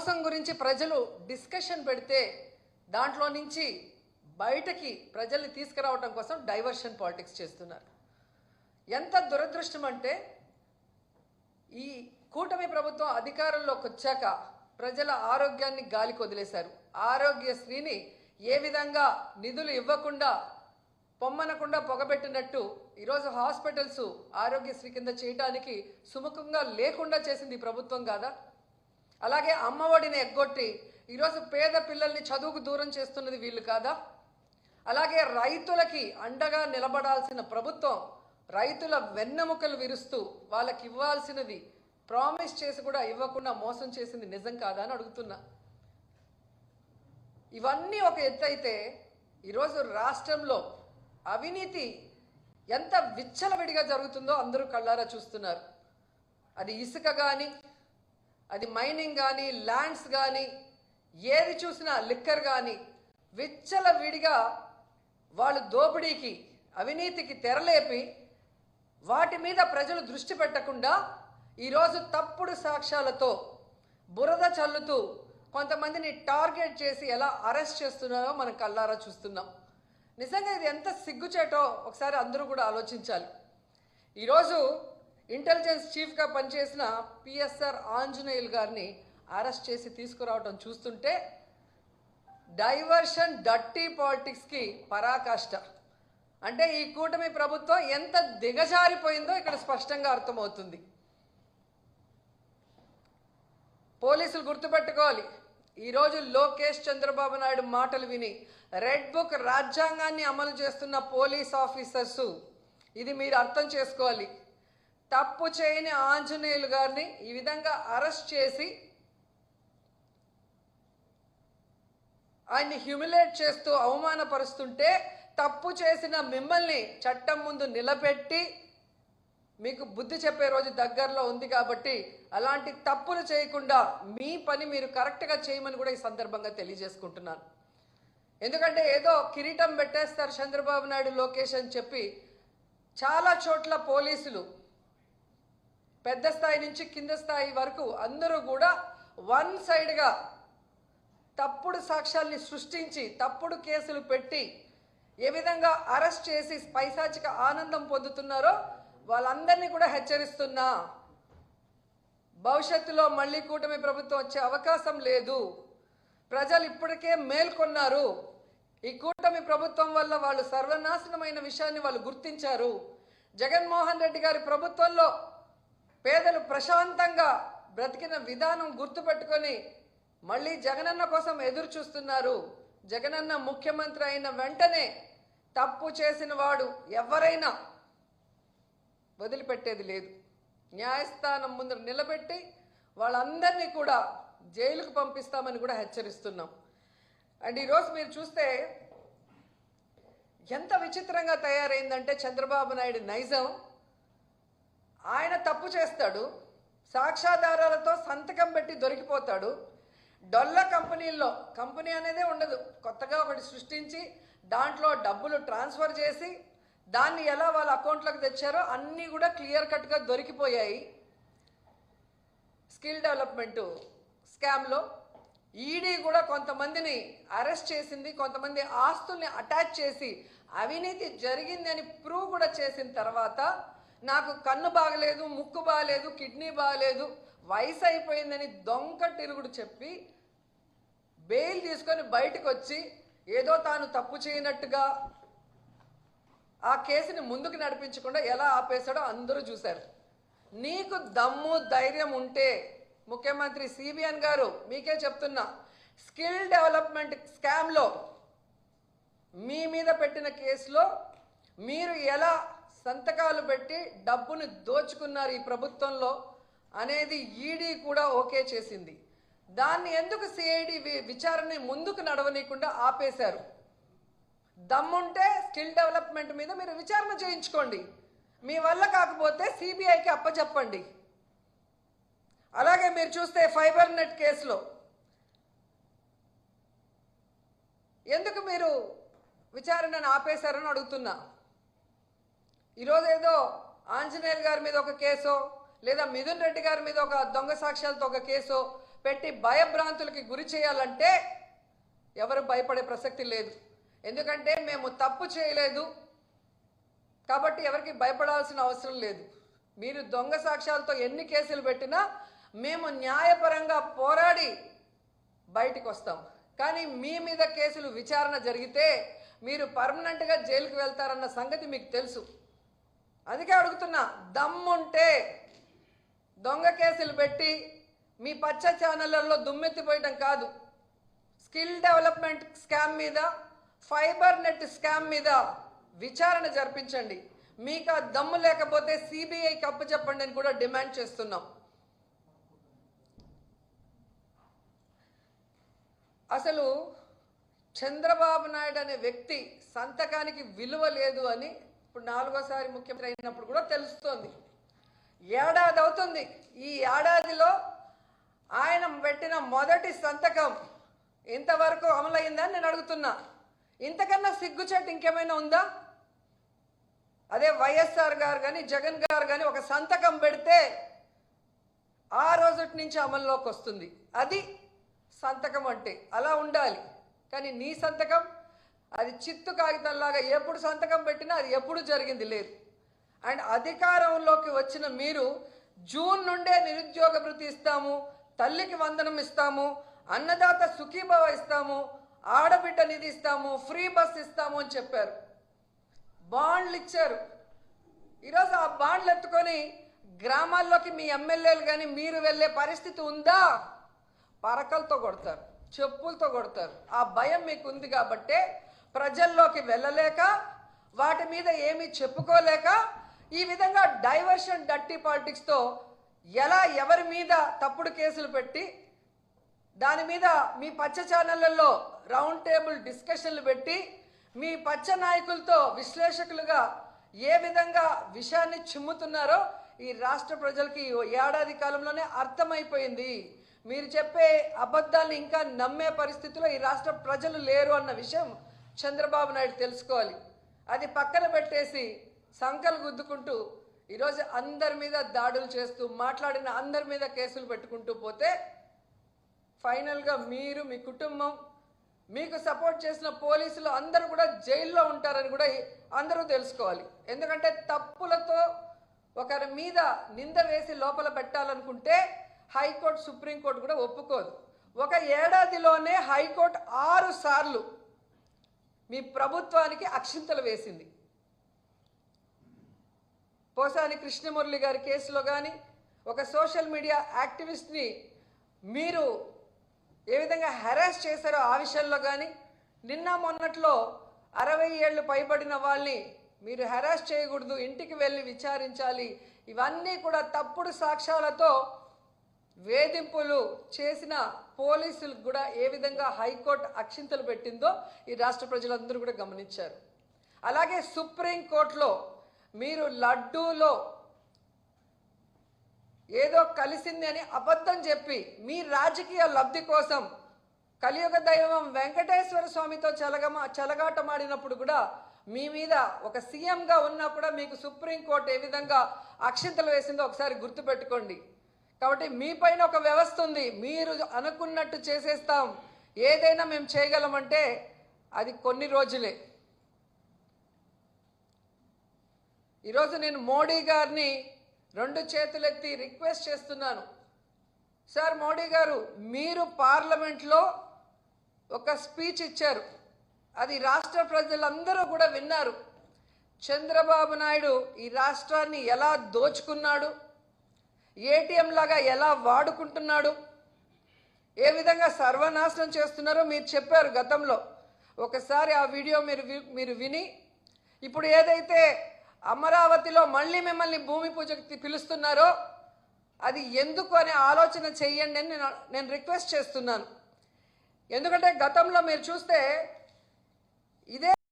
మోసం గురించి ప్రజలు డిస్కషన్ పెడితే దాంట్లో నుంచి బయటకి ప్రజల్ని తీసుకురావడం కోసం డైవర్షన్ పాలిటిక్స్ చేస్తున్నారు. ఎంత దురదృష్టం అంటే ఈ కూటమి ప్రభుత్వం అధికారంలోకి వచ్చాక ప్రజల ఆరోగ్యాన్ని గాలికి వదిలేశారు. ఆరోగ్యశ్రీని ఏ విధంగా నిధులు ఇవ్వకుండా పొమ్మనకుండా పొగబెట్టినట్టు ఈరోజు హాస్పిటల్స్ ఆరోగ్యశ్రీ కింద చేయడానికి సుముఖంగా లేకుండా చేసింది ఈ ప్రభుత్వం కాదా? అలాగే అమ్మఒడిని ఎగ్గొట్టి ఈరోజు పేద పిల్లల్ని చదువుకు దూరం చేస్తున్నది వీళ్ళు కాదా? అలాగే రైతులకి అండగా నిలబడాల్సిన ప్రభుత్వం రైతుల వెన్నెముకలు విరుస్తూ వాళ్ళకి ఇవ్వాల్సినది ప్రామిస్ చేసి కూడా ఇవ్వకుండా మోసం చేసింది నిజం కాదా అని అడుగుతున్నా. ఇవన్నీ ఒక ఎత్తు అయితే ఈరోజు రాష్ట్రంలో అవినీతి ఎంత విచ్చలవిడిగా జరుగుతుందో అందరూ కళ్ళారా చూస్తున్నారు. అది ఇసుక కానీ, అది మైనింగ్ కానీ, ల్యాండ్స్ కానీ, ఏది చూసినా లిక్కర్ కానీ విచ్చలవిడిగా వాళ్ళు దోపిడీకి అవినీతికి తెరలేపి వాటి మీద ప్రజలు దృష్టి పెట్టకుండా ఈరోజు తప్పుడు సాక్ష్యాలతో బురద చల్లుతూ కొంతమందిని టార్గెట్ చేసి ఎలా అరెస్ట్ చేస్తున్నారో మనం కళ్ళారా చూస్తున్నాం. నిజంగా ఇది ఎంత సిగ్గుచేటో ఒకసారి అందరూ కూడా ఆలోచించాలి. ఈరోజు ఇంటెలిజెన్స్ చీఫ్గా పనిచేసిన పిఎస్ఆర్ ఆంజనేయులు గారిని అరెస్ట్ చేసి తీసుకురావడం చూస్తుంటే డైవర్షన్ డర్టీ పాలిటిక్స్కి పరాకాష్ట. అంటే ఈ కూటమి ప్రభుత్వం ఎంత దిగజారిపోయిందో ఇక్కడ స్పష్టంగా అర్థమవుతుంది. పోలీసులు గుర్తుపెట్టుకోవాలి, ఈరోజు లోకేష్ చంద్రబాబు నాయుడు మాటలు విని రెడ్ బుక్ రాజ్యాంగాన్ని అమలు చేస్తున్న పోలీస్ ఆఫీసర్సు ఇది మీరు అర్థం చేసుకోవాలి. తప్పు చేయని ఆంజనేయులు గారిని ఈ విధంగా అరెస్ట్ చేసి ఆయన్ని హ్యూమిలేట్ చేస్తూ అవమానపరుస్తుంటే తప్పు చేసిన మిమ్మల్ని చట్టం ముందు నిలబెట్టి మీకు బుద్ధి చెప్పే రోజు దగ్గరలో ఉంది. కాబట్టి అలాంటి తప్పులు చేయకుండా మీ పని మీరు కరెక్ట్గా చేయమని కూడా ఈ సందర్భంగా తెలియజేసుకుంటున్నాను. ఎందుకంటే ఏదో కిరీటం పెట్టేస్తారు చంద్రబాబు నాయుడు లోకేష్ అని చెప్పి చాలా చోట్ల పోలీసులు పెద్ద స్థాయి నుంచి కింద స్థాయి వరకు అందరూ కూడా వన్ సైడ్గా తప్పుడు సాక్ష్యాల్ని సృష్టించి తప్పుడు కేసులు పెట్టి ఏ విధంగా అరెస్ట్ చేసి పైశాచిక ఆనందం పొందుతున్నారో వాళ్ళందరినీ కూడా హెచ్చరిస్తున్నా. భవిష్యత్తులో మళ్ళీ కూటమి ప్రభుత్వం వచ్చే అవకాశం లేదు. ప్రజలు ఇప్పటికే మేల్కొన్నారు. ఈ కూటమి ప్రభుత్వం వల్ల వాళ్ళు సర్వనాశనమైన విషయాన్ని వాళ్ళు గుర్తించారు. జగన్మోహన్ రెడ్డి గారి ప్రభుత్వంలో పేదలు ప్రశాంతంగా బ్రతికిన విధానం గుర్తుపెట్టుకొని మళ్ళీ జగనన్న కోసం ఎదురు చూస్తున్నారు. జగనన్న ముఖ్యమంత్రి అయిన వెంటనే తప్పు చేసిన వాడు ఎవరైనా వదిలిపెట్టేది లేదు. న్యాయస్థానం ముందు నిలబెట్టి వాళ్ళందరినీ కూడా జైలుకు పంపిస్తామని కూడా హెచ్చరిస్తున్నాం. అండ్ ఈరోజు మీరు చూస్తే ఎంత విచిత్రంగా తయారైందంటే చంద్రబాబు నాయుడు నైజం. ఆయన తప్పు చేస్తాడు, సాక్ష్యాధారాలతో సంతకం పెట్టి దొరికిపోతాడు. డొల్ల కంపెనీల్లో కంపెనీ అనేదే ఉండదు, కొత్తగా ఒకటి సృష్టించి దాంట్లో డబ్బులు ట్రాన్స్ఫర్ చేసి దాన్ని ఎలా వాళ్ళ అకౌంట్లోకి తెచ్చారో అన్నీ కూడా క్లియర్ కట్గా దొరికిపోయాయి. స్కిల్ డెవలప్మెంట్ స్కామ్లో ఈడీ కూడా కొంతమందిని అరెస్ట్ చేసింది. కొంతమంది ఆస్తుల్ని అటాచ్ చేసి అవినీతి జరిగింది అని ప్రూవ్ కూడా చేసిన తర్వాత నాకు కన్ను బాగలేదు, ముక్కు బాగలేదు, కిడ్నీ బాగలేదు, వయసు అయిపోయిందని దొంగ తిరుగుడు చెప్పి బెయిల్ తీసుకొని బయటకు వచ్చి ఏదో తాను తప్పు చేయనట్టుగా ఆ కేసుని ముందుకు నడిపించకుండా ఎలా ఆపేశాడో అందరూ చూశారు. నీకు దమ్ము ధైర్యం ఉంటే ముఖ్యమంత్రి సిబిఎన్ గారు మీకే చెప్తున్నా, స్కిల్ డెవలప్మెంట్ స్కామ్లో మీ మీద పెట్టిన కేసులో మీరు ఎలా సంతకాలు పెట్టి డబ్బును దోచుకున్నారు ఈ ప్రభుత్వంలో అనేది ఈడీ కూడా ఓకే చేసింది. దాన్ని ఎందుకు సిఐడి విచారణ ముందుకు నడవనీయకుండా ఆపేశారు? దమ్ముంటే స్కిల్ డెవలప్మెంట్ మీద మీరు విచారణ చేయించుకోండి. మీ వల్ల కాకపోతే సిబిఐకి అప్పచెప్పండి. అలాగే మీరు చూస్తే ఫైబర్ నెట్ కేసులో ఎందుకు మీరు విచారణను ఆపేశారని అడుగుతున్నా. ఈరోజు ఏదో ఆంజనేయులు గారి మీద ఒక కేసో లేదా మిథున్ రెడ్డి గారి మీద ఒక దొంగ సాక్ష్యాలతో ఒక కేసో పెట్టి భయభ్రాంతులకి గురి చేయాలంటే ఎవరు భయపడే ప్రసక్తి లేదు. ఎందుకంటే మేము తప్పు చేయలేదు కాబట్టి ఎవరికి భయపడాల్సిన అవసరం లేదు. మీరు దొంగ సాక్ష్యాలతో ఎన్ని కేసులు పెట్టినా మేము న్యాయపరంగా పోరాడి బయటికి వస్తాం. కానీ మీ మీద కేసులు విచారణ జరిగితే మీరు పర్మనెంట్గా జైలుకి వెళ్తారన్న సంగతి మీకు తెలుసు. అందుకే అడుగుతున్నా, దమ్ముంటే దొంగ కేసులు పెట్టి మీ పచ్చ ఛానళ్లలో దుమ్మెత్తిపోయడం కాదు, స్కిల్ డెవలప్మెంట్ స్కామ్ మీద, ఫైబర్ నెట్ స్కామ్ మీద విచారణ జరిపించండి. మీకు ఆ దమ్ము లేకపోతే సిబిఐకి అప్పచెప్పండి అని కూడా డిమాండ్ చేస్తున్నాం. అసలు చంద్రబాబు నాయుడు అనే వ్యక్తి సంతకానికి విలువ లేదు అని ఇప్పుడు 4వ ముఖ్యమంత్రి అయినప్పుడు కూడా తెలుస్తోంది. ఏడాది అవుతుంది. ఈ ఏడాదిలో ఆయన పెట్టిన మొదటి సంతకం ఇంతవరకు అమలైందని నేను అడుగుతున్నా. ఇంతకన్నా సిగ్గుచేటు ఇంకేమైనా ఉందా? అదే వైఎస్ఆర్ గారు కానీ జగన్ గారు కానీ ఒక సంతకం పెడితే ఆ రోజు నుంచి అమల్లోకి వస్తుంది. అది సంతకం అంటే అలా ఉండాలి. కానీ నీ సంతకం అది చిత్తు కాగితంలాగా ఎప్పుడు సంతకం పెట్టినా అది ఎప్పుడు జరిగింది లేదు. అండ్ అధికారంలోకి వచ్చిన మీరు జూన్ నుండే నిరుద్యోగ భృతి ఇస్తాము, తల్లికి వందనం ఇస్తాము, అన్నదాత సుఖీభవ ఇస్తాము, ఆడబిడ్డ నిధి ఇస్తాము, ఫ్రీ బస్ ఇస్తాము అని చెప్పారు. బాండ్లు ఇచ్చారు. ఈరోజు ఆ బాండ్లు ఎత్తుకొని గ్రామాల్లోకి మీ ఎమ్మెల్యేలు కానీ మీరు వెళ్ళే పరిస్థితి ఉందా? పరకలతో కొడతారు, చెప్పులతో కొడతారు. ఆ భయం మీకు ఉంది కాబట్టే ప్రజల్లోకి వెళ్ళలేక, వాటి మీద ఏమీ చెప్పుకోలేక ఈ విధంగా డైవర్షన్ డర్టీ పాలిటిక్స్తో ఎలా ఎవరి మీద తప్పుడు కేసులు పెట్టి దాని మీద మీ పచ్చ ఛానళ్లలో రౌండ్ టేబుల్ డిస్కషన్లు పెట్టి మీ పచ్చ నాయకులతో విశ్లేషకులుగా ఏ విధంగా విషయాన్ని చిమ్ముతున్నారో ఈ రాష్ట్ర ప్రజలకి ఏడాది కాలంలోనే అర్థమైపోయింది. మీరు చెప్పే అబద్ధాలను ఇంకా నమ్మే పరిస్థితిలో ఈ రాష్ట్ర ప్రజలు లేరు అన్న విషయం చంద్రబాబు నాయుడు తెలుసుకోవాలి. అది పక్కన పెట్టేసి సంకలు గుద్దుకుంటూ ఈరోజు అందరి మీద దాడులు చేస్తూ మాట్లాడిన అందరి మీద కేసులు పెట్టుకుంటూ పోతే ఫైనల్గా మీరు, మీ కుటుంబం, మీకు సపోర్ట్ చేసిన పోలీసులు అందరూ కూడా జైల్లో ఉంటారని కూడా అందరూ తెలుసుకోవాలి. ఎందుకంటే తప్పులతో ఒకరి మీద నింద వేసి లోపల పెట్టాలనుకుంటే హైకోర్టు, సుప్రీంకోర్టు కూడా ఒప్పుకోదు. ఒక ఏడాదిలోనే హైకోర్టు 6 సార్లు మీ ప్రభుత్వానికి అక్షింతలు వేసింది. పోసాని కృష్ణమురళి గారి కేసులో కానీ, ఒక సోషల్ మీడియా యాక్టివిస్ట్ని మీరు ఏ విధంగా హెరాస్ చేశారో ఆ విషయంలో కానీ, నిన్న మొన్నట్లో 60 ఏళ్ళు పైబడిన వాళ్ళని మీరు హెరాస్ చేయకూడదు, ఇంటికి వెళ్ళి విచారించాలి, ఇవన్నీ కూడా తప్పుడు సాక్ష్యాలతో వేధింపులు చేసిన పోలీసులకు కూడా ఏ విధంగా హైకోర్టు అక్షింతలు పెట్టిందో ఈ రాష్ట్ర ప్రజలందరూ కూడా గమనించారు. అలాగే సుప్రీంకోర్టులో మీరు లడ్డూలో ఏదో కలిసింది అని అబద్ధం చెప్పి మీ రాజకీయ లబ్ధి కోసం కలియుగ దైవం వెంకటేశ్వర స్వామితో చెలగాటమాడినప్పుడు కూడా మీ మీద ఒక సీఎంగా ఉన్నా కూడా మీకు సుప్రీంకోర్టు ఏ విధంగా అక్షింతలు వేసిందో ఒకసారి గుర్తుపెట్టుకోండి. కాబట్టి మీ పైన ఒక వ్యవస్థ ఉంది. మీరు అనుకున్నట్టు చేసేస్తాం, ఏదైనా మేము చేయగలమంటే అది కొన్ని రోజులే. ఈరోజు నేను మోడీ గారిని 2 చేతులెత్తి రిక్వెస్ట్ చేస్తున్నాను. సార్ మోడీ గారు, మీరు పార్లమెంట్లో ఒక స్పీచ్ ఇచ్చారు, అది రాష్ట్ర ప్రజలందరూ కూడా విన్నారు. చంద్రబాబు నాయుడు ఈ రాష్ట్రాన్ని ఎలా దోచుకున్నాడు, ఏటీఎం లాగా ఎలా వాడుకుంటున్నాడు, ఏ విధంగా సర్వనాశనం చేస్తున్నారో మీరు చెప్పారు గతంలో. ఒకసారి ఆ వీడియో మీరు విని, ఇప్పుడు ఏదైతే అమరావతిలో మళ్ళీ మిమ్మల్ని భూమి పూజకి పిలుస్తున్నారో అది ఎందుకు అనే ఆలోచన చెయ్యండి అని నేను రిక్వెస్ట్ చేస్తున్నాను. ఎందుకంటే గతంలో మీరు చూస్తే ఇదే